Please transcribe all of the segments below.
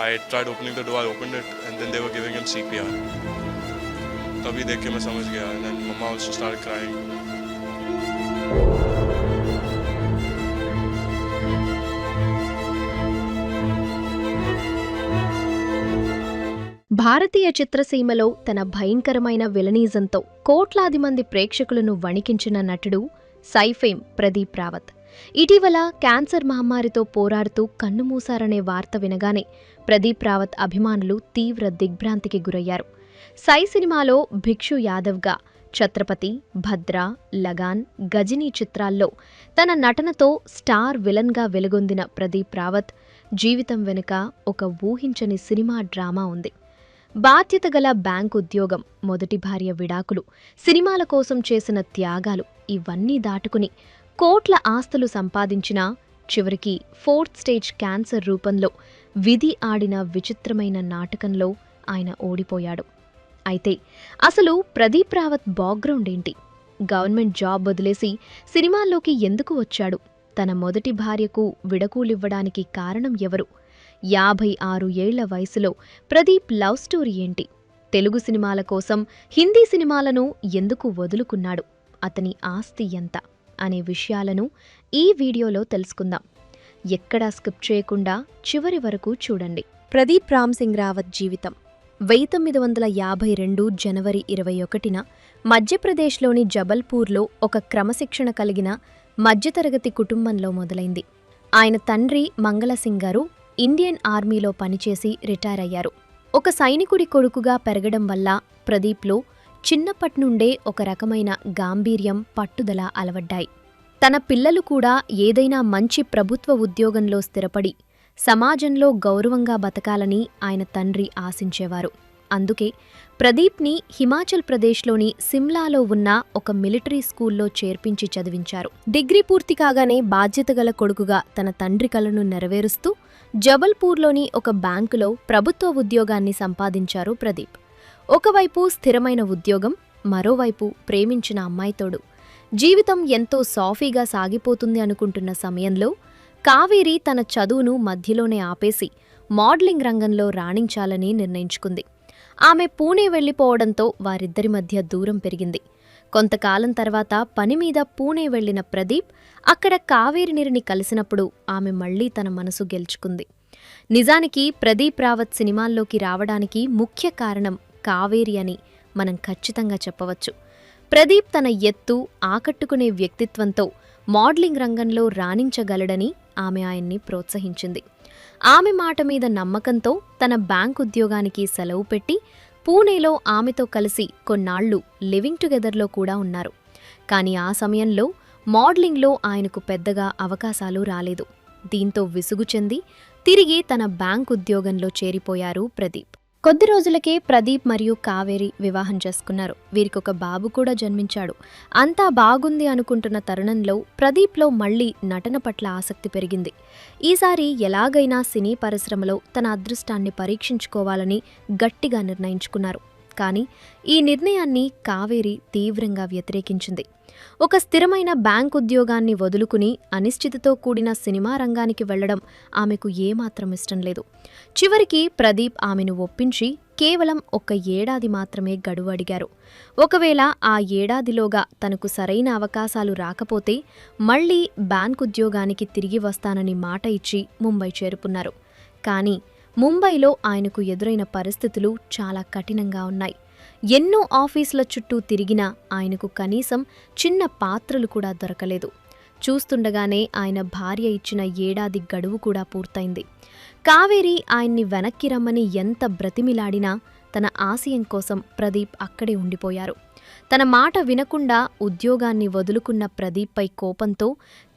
I tried opening the door, I opened it, and then they were giving him CPR. तभी देख के मैं समझ गया, and then mama also started crying. భారతీయ చిత్రసీమలో తన భయంకరమైన విలనీజంతో కోట్లాది మంది ప్రేక్షకులను వణికించిన నటుడు సైఫేమ్ ప్రదీప్ రావత్. ఇటీవల క్యాన్సర్ మహమ్మారితో పోరాడుతూ కన్నుమూశారనే వార్త వినగానే ప్రదీప్ రావత్ అభిమానులు తీవ్ర దిగ్భ్రాంతికి గురయ్యారు. సై సినిమాలో భిక్షు యాదవ్గా, ఛత్రపతి, భద్ర, లగాన్, గజినీ చిత్రాల్లో తన నటనతో స్టార్ విలన్గా వెలుగొందిన ప్రదీప్ రావత్ జీవితం వెనుక ఒక ఊహించని సినిమా డ్రామా ఉంది. బాధ్యత గల బ్యాంకు ఉద్యోగం, మొదటి భార్య విడాకులు, సినిమాల కోసం చేసిన త్యాగాలు ఇవన్నీ దాటుకుని కోట్ల ఆస్తులు సంపాదించినా చివరికి 4th స్టేజ్ క్యాన్సర్ రూపంలో విధి ఆడిన విచిత్రమైన నాటకంలో ఆయన ఓడిపోయాడు. అయితే అసలు ప్రదీప్ రావత్ బ్యాక్గ్రౌండ్ ఏంటి? గవర్నమెంట్ జాబ్ వదిలేసి సినిమాల్లోకి ఎందుకు వచ్చాడు? తన మొదటి భార్యకు విడాకులివ్వడానికి కారణం ఎవరు? 56 ఏళ్ల వయసులో ప్రదీప్ లవ్ స్టోరీ ఏంటి? తెలుగు సినిమాల కోసం హిందీ సినిమాలను ఎందుకు వదులుకున్నాడు? అతని ఆస్తి ఎంత అనే విషయాలను ఈ వీడియోలో తెలుసుకుందాం. ఎక్కడా స్కిప్ చేయకుండా చివరి వరకు చూడండి. ప్రదీప్ రామ్ సింగ్ రావత్ జీవితం 1952 జనవరి 21న మధ్యప్రదేశ్లోని జబల్పూర్లో ఒక క్రమశిక్షణ కలిగిన మధ్యతరగతి కుటుంబంలో మొదలైంది. ఆయన తండ్రి మంగళసింగ్ గారు ఇండియన్ ఆర్మీలో పనిచేసి రిటైర్ అయ్యారు. ఒక సైనికుడి కొడుకుగా పెరగడం వల్ల ప్రదీప్లో చిన్నప్పట్నుండే ఒక రకమైన గాంభీర్యం, పట్టుదల అలవడ్డాయి. తన పిల్లలు కూడా ఏదైనా మంచి ప్రభుత్వ ఉద్యోగంలో స్థిరపడి సమాజంలో గౌరవంగా బతకాలని ఆయన తండ్రి ఆశించేవారు. అందుకే ప్రదీప్ని హిమాచల్ ప్రదేశ్లోని సిమ్లాలో ఉన్న ఒక మిలిటరీ స్కూల్లో చేర్పించి చదివించారు. డిగ్రీ పూర్తి కాగానే బాధ్యతగల కొడుకుగా తన తండ్రి కలను నెరవేరుస్తూ జబల్పూర్లోని ఒక బ్యాంకులో ప్రభుత్వ ఉద్యోగాన్ని సంపాదించారు ప్రదీప్. ఒకవైపు స్థిరమైన ఉద్యోగం, మరోవైపు ప్రేమించిన అమ్మాయితోడు జీవితం ఎంతో సాఫీగా సాగిపోతుంది అనుకుంటున్న సమయంలో కావేరి తన చదువును మధ్యలోనే ఆపేసి మోడలింగ్ రంగంలో రాణించాలని నిర్ణయించుకుంది. ఆమె పూణే వెళ్లిపోవడంతో వారిద్దరి మధ్య దూరం పెరిగింది. కొంతకాలం తర్వాత పనిమీద పూణే వెళ్లిన ప్రదీప్ అక్కడ కావేరినిరిని కలిసినప్పుడు ఆమె మళ్లీ తన మనసు గెలుచుకుంది. నిజానికి ప్రదీప్ రావత్ సినిమాల్లోకి రావడానికి ముఖ్య కారణం కావేరి అని మనం ఖచ్చితంగా చెప్పవచ్చు. ప్రదీప్ తన ఎత్తు, ఆకట్టుకునే వ్యక్తిత్వంతో మోడలింగ్ రంగంలో రాణించగలడని ఆమె ఆయన్ని ప్రోత్సహించింది. ఆమె మాట మీద నమ్మకంతో తన బ్యాంక్ ఉద్యోగానికి సెలవు పెట్టి పూణేలో ఆమెతో కలిసి కొన్నాళ్లు లివింగ్ టుగెదర్లో కూడా ఉన్నారు. కానీ ఆ సమయంలో మోడలింగ్లో ఆయనకు పెద్దగా అవకాశాలు రాలేదు. దీంతో విసుగు చెంది తిరిగి తన బ్యాంక్ ఉద్యోగంలో చేరిపోయారు ప్రదీప్. కొద్ది రోజులకే ప్రదీప్ మరియు కావేరి వివాహం చేసుకున్నారు. వీరికొక బాబు కూడా జన్మించాడు. అంతా బాగుంది అనుకుంటున్న తరుణంలో ప్రదీప్లో మళ్లీ నటన పట్ల ఆసక్తి పెరిగింది. ఈసారి ఎలాగైనా సినీ పరిశ్రమలో తన అదృష్టాన్ని పరీక్షించుకోవాలని గట్టిగా నిర్ణయించుకున్నారు. కానీ ఈ నిర్ణయాన్ని కావేరి తీవ్రంగా వ్యతిరేకించింది. ఒక స్థిరమైన బ్యాంక్ ఉద్యోగాన్ని వదులుకుని అనిశ్చితితో కూడిన సినిమా రంగానికి వెళ్లడం ఆమెకు ఏమాత్రం ఇష్టం లేదు. చివరికి ప్రదీప్ ఆమెను ఒప్పించి కేవలం 1 ఏడాది మాత్రమే గడువు అడిగారు. ఒకవేళ ఆ ఏడాదిలోగా తనకు సరైన అవకాశాలు రాకపోతే మళ్లీ బ్యాంక్ ఉద్యోగానికి తిరిగి వస్తానని మాట ఇచ్చి ముంబై చేరుకున్నారు. కానీ ముంబైలో ఆయనకు ఎదురైన పరిస్థితులు చాలా కఠినంగా ఉన్నాయి. ఎన్నో ఆఫీసుల చుట్టూ తిరిగినా ఆయనకు కనీసం చిన్న పాత్రలు కూడా దొరకలేదు. చూస్తుండగానే ఆయన భార్య ఇచ్చిన ఏడాది గడువు కూడా పూర్తయింది. కావేరి ఆయన్ని వెనక్కి రమ్మని ఎంత బ్రతిమిలాడినా తన ఆశయం కోసం ప్రదీప్ అక్కడే ఉండిపోయారు. తన మాట వినకుండా ఉద్యోగాన్ని వదులుకున్న ప్రదీప్పై కోపంతో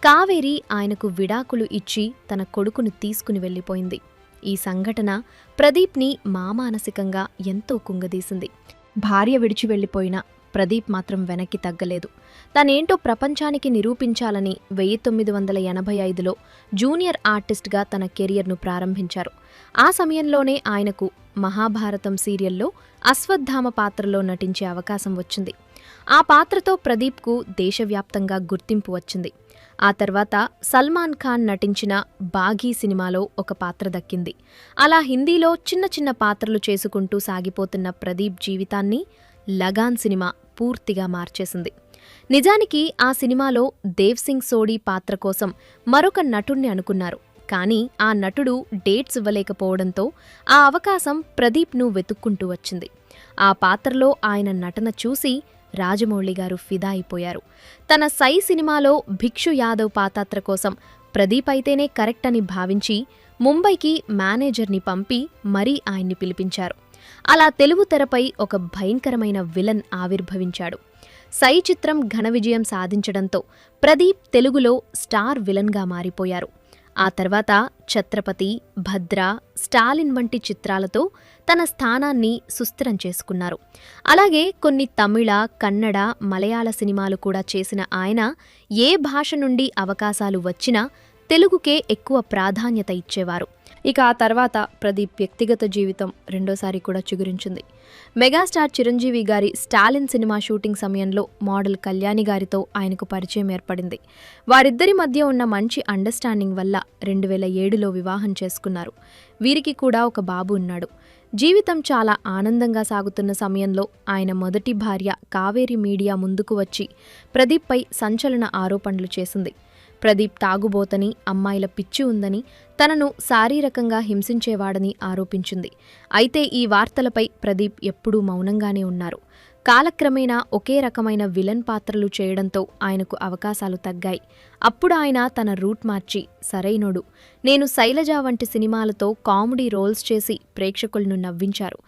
కావేరి ఆయనకు విడాకులు ఇచ్చి తన కొడుకును తీసుకుని వెళ్ళిపోయింది. ఈ సంఘటన ప్రదీప్ని మానసికంగా ఎంతో కుంగదీసింది. భార్య విడిచి వెళ్లిపోయినా ప్రదీప్ మాత్రం వెనక్కి తగ్గలేదు. తనేంటో ప్రపంచానికి నిరూపించాలని 1985లో జూనియర్ ఆర్టిస్ట్గా తన కెరియర్ను ప్రారంభించారు. ఆ సమయంలోనే ఆయనకు మహాభారతం సీరియల్లో అశ్వత్థామ పాత్రలో నటించే అవకాశం వచ్చింది. ఆ పాత్రతో ప్రదీప్కు దేశవ్యాప్తంగా గుర్తింపు వచ్చింది. ఆ తర్వాత సల్మాన్ ఖాన్ నటించిన బాఘీ సినిమాలో ఒక పాత్ర దక్కింది. అలా హిందీలో చిన్న చిన్న పాత్రలు చేసుకుంటూ సాగిపోతున్న ప్రదీప్ జీవితాన్ని లగాన్ సినిమా పూర్తిగా మార్చేసింది. నిజానికి ఆ సినిమాలో దేవ్ సింగ్ సోడీ పాత్ర కోసం మరొక నటుణ్ణి అనుకున్నారు. కానీ ఆ నటుడు డేట్స్ ఇవ్వలేకపోవడంతో ఆ అవకాశం ప్రదీప్ను వెతుక్కుంటూ వచ్చింది. ఆ పాత్రలో ఆయన నటన చూసి రాజమౌళి గారు ఫిదా అయిపోయారు. తన సై సినిమాలో భిక్షు యాదవ్ పాత్ర కోసం ప్రదీప్ అయితేనే కరెక్ట్ అని భావించి ముంబైకి మేనేజర్ని పంపి మరీ ఆయన్ని పిలిపించారు. అలా తెలుగు తెరపై ఒక భయంకరమైన విలన్ ఆవిర్భవించాడు. సై చిత్రం ఘన విజయం సాధించడంతో ప్రదీప్ తెలుగులో స్టార్ విలన్గా మారిపోయారు. ఆ తర్వాత ఛత్రపతి, భద్ర, స్టాలిన్ వంటి చిత్రాలతో తన స్థానాన్ని సుస్థిరం చేసుకున్నారు. అలాగే కొన్ని తమిళ, కన్నడ, మలయాళ సినిమాలు కూడా చేసిన ఆయన ఏ భాష నుండి అవకాశాలు వచ్చినా తెలుగుకే ఎక్కువ ప్రాధాన్యత ఇచ్చేవారు. ఇక ఆ తర్వాత ప్రదీప్ వ్యక్తిగత జీవితం రెండోసారి కూడా చిగురించింది. మెగాస్టార్ చిరంజీవి గారి స్టాలిన్ సినిమా షూటింగ్ సమయంలో మోడల్ కళ్యాణి గారితో ఆయనకు పరిచయం ఏర్పడింది. వారిద్దరి మధ్య ఉన్న మంచి అండర్స్టాండింగ్ వల్ల 2007లో వివాహం చేసుకున్నారు. వీరికి కూడా ఒక బాబు ఉన్నాడు. జీవితం చాలా ఆనందంగా సాగుతున్న సమయంలో ఆయన మొదటి భార్య కావేరి మీడియా ముందుకు వచ్చి ప్రదీప్పై సంచలన ఆరోపణలు చేసింది. ప్రదీప్ తాగుబోతని, అమ్మాయిల పిచ్చి ఉందని, తనను శారీరకంగా హింసించేవాడని ఆరోపించింది. అయితే ఈ వార్తలపై ప్రదీప్ ఎప్పుడూ మౌనంగానే ఉన్నారు. కాలక్రమేణా ఒకే రకమైన విలన్ పాత్రలు చేయడంతో ఆయనకు అవకాశాలు తగ్గాయి. అప్పుడు ఆయన తన రూట్ మార్చి సరైనోడు, నేను శైలజ వంటి సినిమాలతో కామెడీ రోల్స్ చేసి ప్రేక్షకులను నవ్వించారు.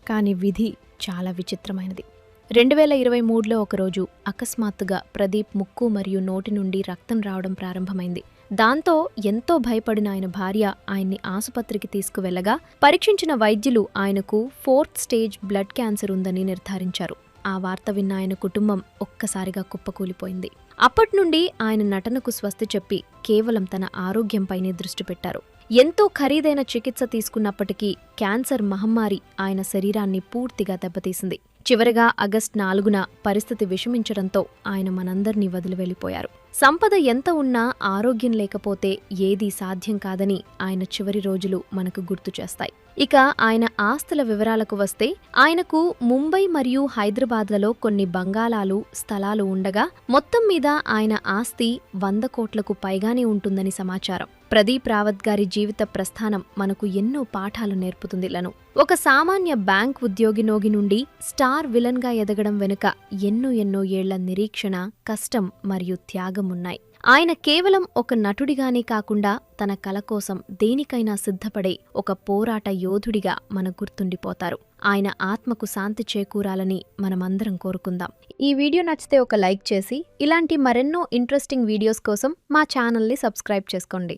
కానీ విధి చాలా విచిత్రమైనది. 2023లో ఒకరోజు అకస్మాత్తుగా ప్రదీప్ ముక్కు మరియు నోటి నుండి రక్తం రావడం ప్రారంభమైంది. దాంతో ఎంతో భయపడిన ఆయన భార్య ఆయన్ని ఆసుపత్రికి తీసుకువెళ్లగా పరీక్షించిన వైద్యులు ఆయనకు 4th స్టేజ్ బ్లడ్ క్యాన్సర్ ఉందని నిర్ధారించారు. ఆ వార్త విన్న ఆయన కుటుంబం ఒక్కసారిగా కుప్పకూలిపోయింది. అప్పట్నుండి ఆయన నటనకు స్వస్తి చెప్పి కేవలం తన ఆరోగ్యంపైనే దృష్టి పెట్టారు. ఎంతో ఖరీదైన చికిత్స తీసుకున్నప్పటికీ క్యాన్సర్ మహమ్మారి ఆయన శరీరాన్ని పూర్తిగా దెబ్బతీసింది. చివరగా ఆగస్టు 4న పరిస్థితి విషమించడంతో ఆయన మనందర్నీ వదిలి వెళ్ళిపోయారు. సంపద ఎంత ఉన్నా ఆరోగ్యం లేకపోతే ఏదీ సాధ్యం కాదని ఆయన చివరి రోజులు మనకు గుర్తు చేస్తాయి. ఇక ఆయన ఆస్తుల వివరాలకు వస్తే ఆయనకు ముంబై మరియు హైదరాబాద్లలో కొన్ని బంగాళాలు, స్థలాలు ఉండగా మొత్తం మీద ఆయన ఆస్తి 100 కోట్లకు పైగానే ఉంటుందని సమాచారం. ప్రదీప్ రావత్ గారి జీవిత ప్రస్థానం మనకు ఎన్నో పాఠాలు నేర్పుతుందిలను. ఒక సామాన్య బ్యాంక్ ఉద్యోగినోగి నుండి స్టార్ విలన్గా ఎదగడం వెనుక ఎన్నో ఏళ్ల నిరీక్షణ, కష్టం మరియు త్యాగం ఉన్నాయి. ఆయన కేవలం ఒక నటుడిగానే కాకుండా తన కల కోసం దేనికైనా సిద్ధపడే ఒక పోరాట యోధుడిగా మన గుర్తుండిపోతారు. ఆయన ఆత్మకు శాంతి చేకూరాలని మనమందరం కోరుకుందాం. ఈ వీడియో నచ్చితే ఒక లైక్ చేసి ఇలాంటి మరెన్నో ఇంట్రెస్టింగ్ వీడియోస్ కోసం మా ఛానల్ని సబ్స్క్రైబ్ చేసుకోండి.